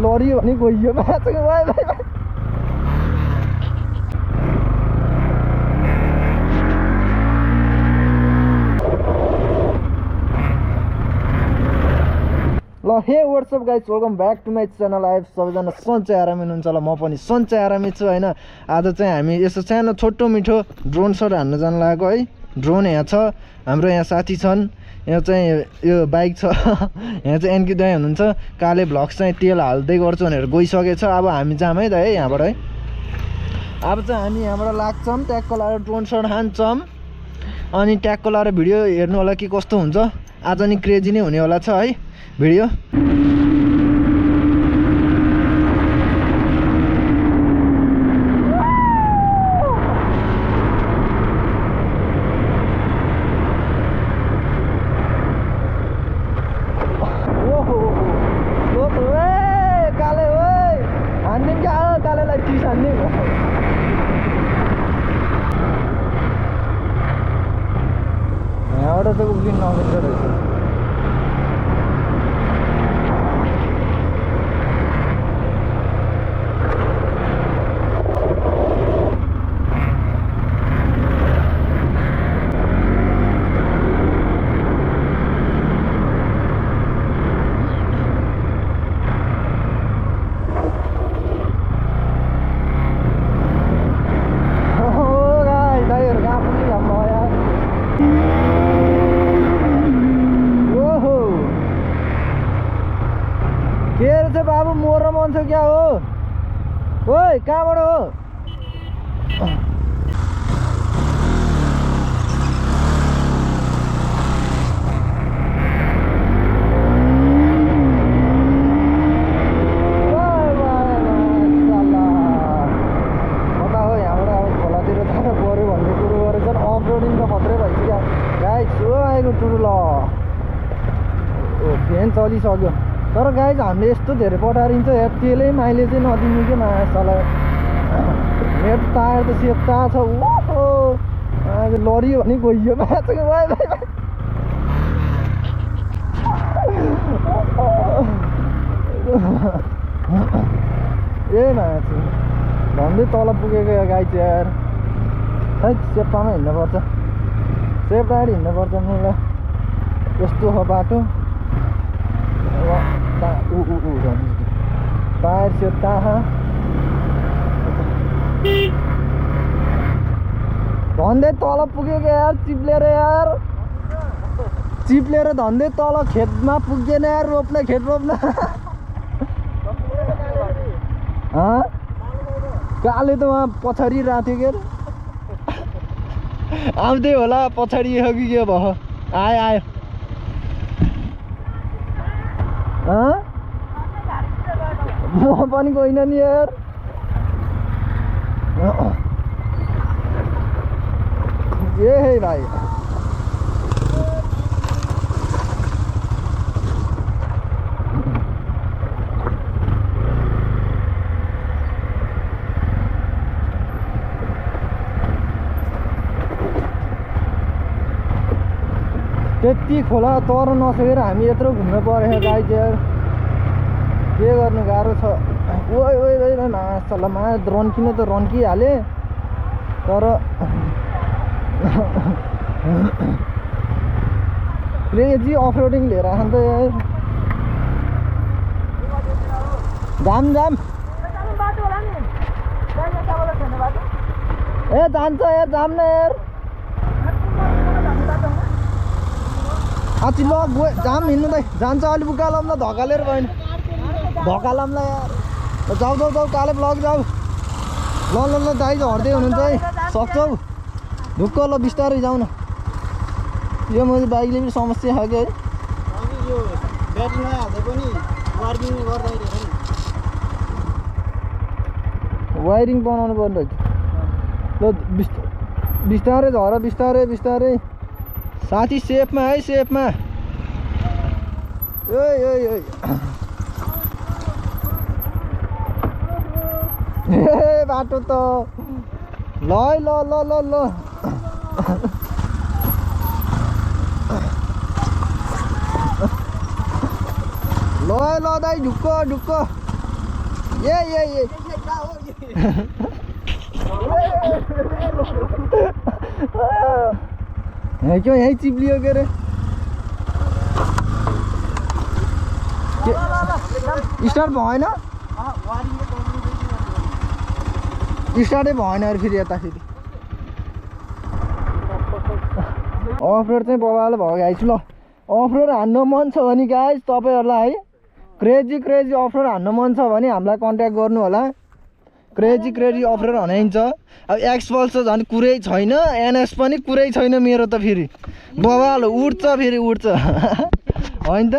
लरी भने गइयो माछाको भाइ भाइ ल hey what's up guys welcome back to my channel. आइफ सबैजना सन्चै आरामै हुनुहुन्छ होला, म पनि सन्चै आरामै छु होइन। आज चाहिँ हामी यसो सानो छोटो मिठो ड्रोन सट हान्न जानु लागेको है। ड्रोन यहाँ छ, हाम्रो यहाँ साथी छन्, यहाँ चाहिँ यो बाइक छ यहाँ चाहिँ एनकी दाइ हुनुहुन्छ। काले भ्लग्स चाहिँ तेल हाल्दै गर्छु भनेर गइसकेछ। अब हामी जाम है त है यहाँबाट है। अब चाहिँ हामी यहाँबाट लाग्छौँ, ट्याक्क लाएर ड्रोन सट हान्छौँ, अनि ट्याक्क लाएर भिडियो हेर्नु होला कि कस्तो हुन्छ। आज नि क्रेजी नै हुने होला छ है भिडियो। यहाँबाट चाहिँ उक्लिन नमिल्दो रहेछ। बाबू मोर मन छ क्या हो? ओइ कहाँबाट हो? कता हो यहाँबाट? अब खोलातिर जानु पऱ्यो भन्ने कुरो गरेर झन् अफरोडिङ त खत्रै भइसक्यो गाइज। हो आएको टुरु ल फ्यान चलिसक्यो। तर गाइज हामीले यस्तो धेरै पठारिन्छ यार, तेलै माइलेजै नदिनु के माछाला। मेरो टायर त सेता छ। ओहो लरियो भने गइयो माछाको भाइ भाइ ए माछा भन्दै तल पुगेको गाइज यार। खै सेप्पामा हिँड्नुपर्छ, सेप राइड हिँड्नुपर्छ मलाई। यस्तो हो बाटो। टायर सेता धन्दै तल पुगेको यार, चिप्लेर यार, चिप्लेर धन्दै तल खेतमा पुग्दैन यार। रोप्न खेत रोप्न काले त उहाँ पछाडि राथ्यो के आउँदै होला, पछाडि हो कि के भयो। आयो आयो म पनि गइन नि यार। ए हे भाइ त्यति खोला तर नसकेर हामी यत्रो घुम्नु पऱ्यो गाइज यार। के गर्नु गाह्रो छ। ओइ ओइ ओइ माछाला मा रन्किन त रन्किहाले, तर क्रेजी अफरोडिङ लिएर आएको त यार। जाम जाम ए जान्छ यार, जाम न यार। आछि ल जाम हिँड्नु दाइ, जान्छ अलिक उकालम न, धकालेर भएन धकालमलाई यार। जाऊ जाऊ जाऊ काले ब्लग जाऊ। ल ल ल दाइ झर्दै हुनुहुन्छ है, सक्छौ ढुक्क। ल बिस्तारै जाऊ न, यो मैले बाइकले पनि समस्या खाएको है। वायरिङ बनाउनु पर्ने रहेछ। ल बिस्तारै झर, बिस्तारै बिस्तारै साथी, सेफमा है सेफमा। ओइ ओइ ओइ ए बाटो त ल ल ल ल ल ओए ल दाइ ढुक्क ढुक्क ए क्यों यहीँ चिप्लियो के अरे स्टार्ट भएन स्टार्टै भएन अरे फेरि यता फेरि अफ रोड चाहिँ बबाले भयो गाइस ल अफ रोड हान्नु मन छ भने गाइस तपाईँहरूलाई है क्रेजी अफ रोड हान्नु मन छ भने हामीलाई कन्ट्याक्ट गर्नु होला क्रेजी अफ रोड हनाइन्छ अब एक्सपल्स त झन् कुरै छैन एनएस पनि कुरै छैन मेरो त फेरि बबाल उड्छ फेरि उड्छ होइन त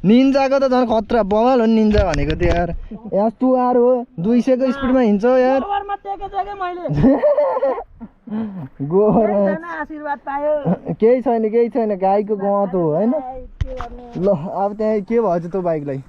निन्जाको त झन् खतरा बबाल हो नि निन्जा भनेको त्यो यार यहाँ 2R हो 200 को स्पिडमा हिँड्छ यार गोबर आशीर्वाद पायो केही छैन गाईको गहत हो होइन ल अब त्यहाँ के भएछ त्यो बाइकलाई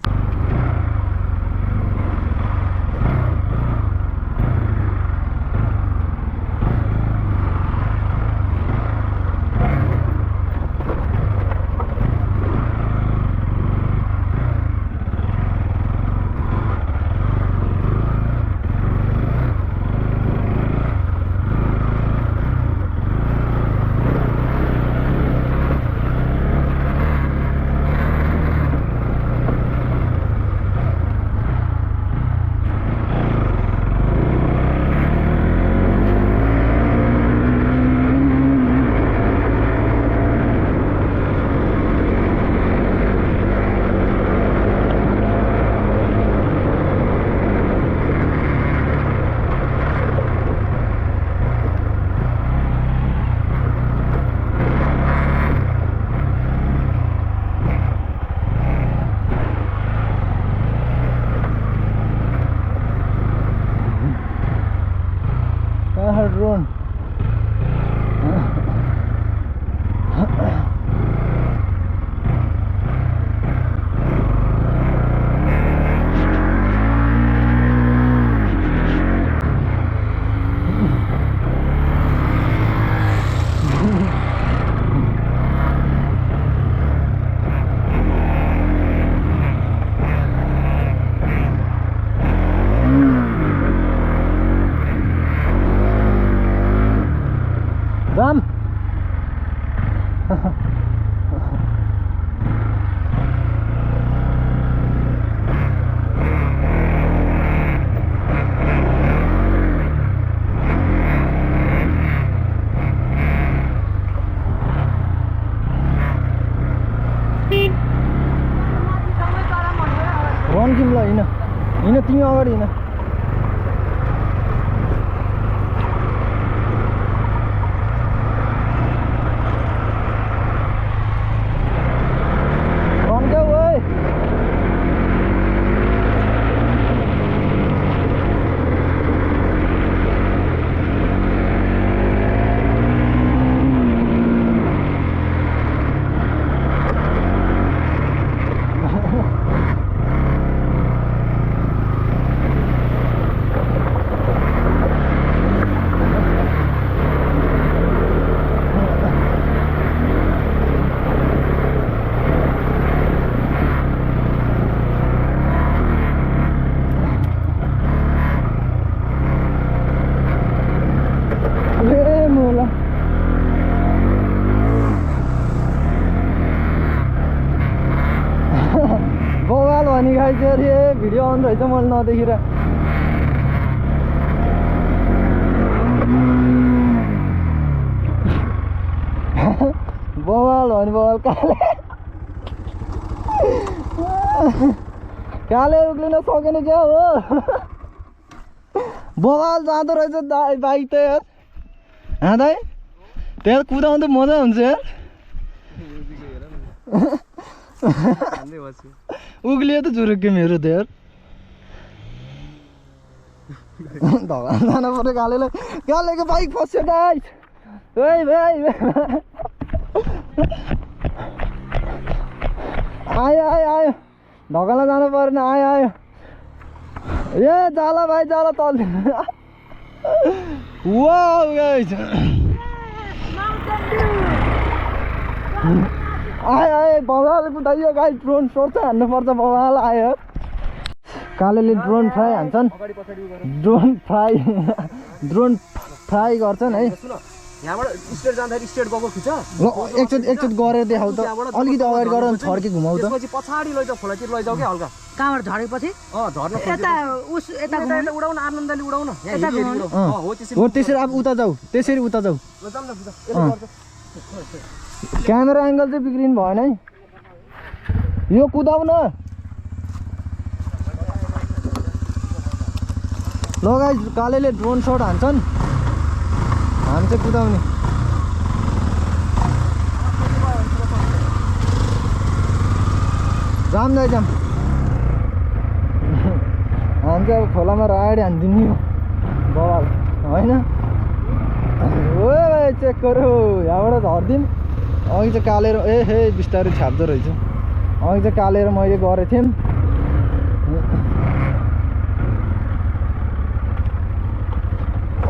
ड्रोन राम रन किम ल हिँड तिमी अगाडि हिँड बवाल भनी खाइदियो अरे भिडियो अन रहेछ मैले नदेखेर बवाल भने बवाल काले उक्लिन सकेन क्या हो बवाल जाँदो रहेछ बाइक त यार दाइ त्यहाँ कुदाउँदा मजा हुन्छ यार उक्लियो त झुरुक्यो मेरो त यार धगा जान पर्यो कालेको बाइक फस्यो दाइ आयो ढकाला जानु परेन आयो ए जाला भाइ जाला तल वाउ गाइस आए बवाल कुदाइयो गाइस ड्रोन सोर्छ हान्नुपर्छ बवाल आयो कालेले ड्रोन फ्राई हान्छन् ड्रोन फ्राई गर्छन् है यहाँबाट स्टेट जाँदाखेरि स्टेट गएको खिच ल एकचोटि गरेर देखाउ त अलिकति अगाडि गरेर छड्के घुमाउ त त्यसपछि पछाडि लैजाऊ खोलातिर लैजाऊ के हल्का कहाँबाट झरेपछि झर्न यता यता उडाउन आनन्दले उडाउन हो त्यसरी अब उता जाऊ त्यसरी उता जाऊ क्यामेरा एङ्गल चाहिँ बिग्रिनु भएन है यो कुदाउ न ल गाइस कालेले ड्रोन शट हान्छन् हामी चाहिँ कुदाउने जाम दाइ जाम हामी चाहिँ अब खोलामा राइड हानिदिने हो बवाल होइन ओ चेक गरौ यहाँबाट झर्दिउँ अघि चाहिँ कालेर हे बिस्तारै छाप्दो रहेछ अघि चाहिँ कालेर मैले गरेको थिएँ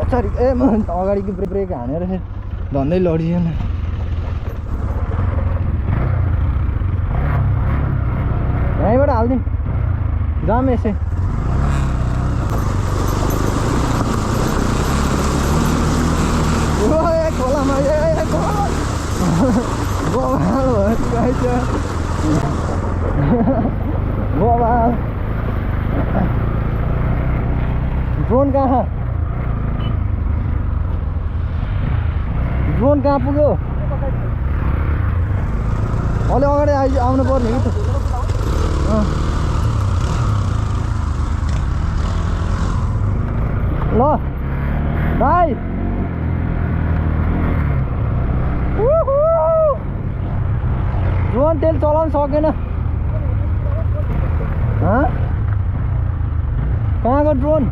पछाडि म अगाडिको ब्रेक हानेर धन्दै लडिएन यहीँबाट हालिदिउँ जाम यसै खोलामा बवाल भयो बवाल ड्रोन कहाँ पुग्यो अलि अगाडि आउनु पर्ने कि त ल भाइ ड्रोन तेल चलाउन सकेन कहाँको ड्रोन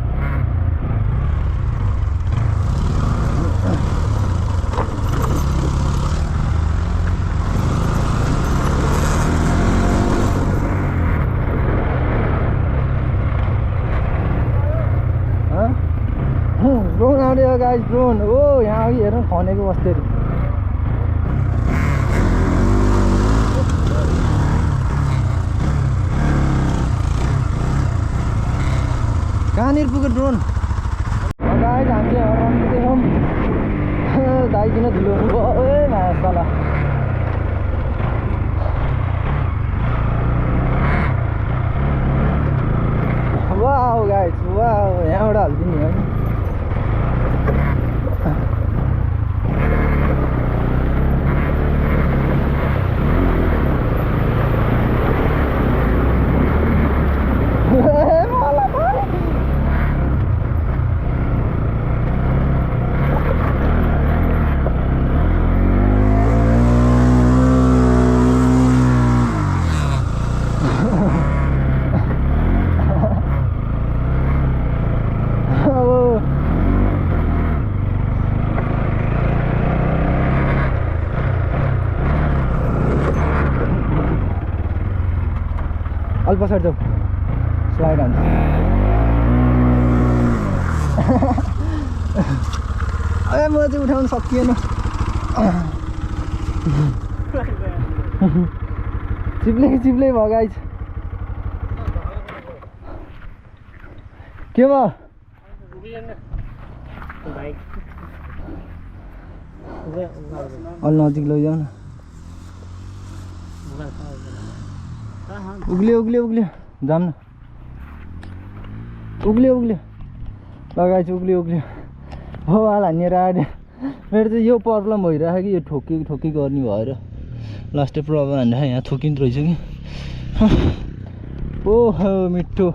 ड्रोन आउने हो गाइस ड्रोन ओ यहाँ अघि हेर्नु खनेको बस्दै कहाँनिर पुग्यो ड्रोन गाइस हामीले देखाउँ दाइ किन धुलो हुनुभयो ए मासला वाउ गाइस वाउ यहाँबाट हालिदिने है अलि पछाडि जाऊ स्लाइड हान्छ ए म चाहिँ उठाउन सकिएन चिप्ले भगाइछ के भयो अलि नजिक लैजाऊ न उग्लियो जाम न उग्लियो लगाएछ उग्लियो हो हाल हानेर आयो मेरो चाहिँ यो प्रब्लम भइरहेको कि यो ठोकी गर्ने भएर लास्टै प्रब्लम हान्दा यहाँ ठोकिँदो रहेछ कि ओहो मिठो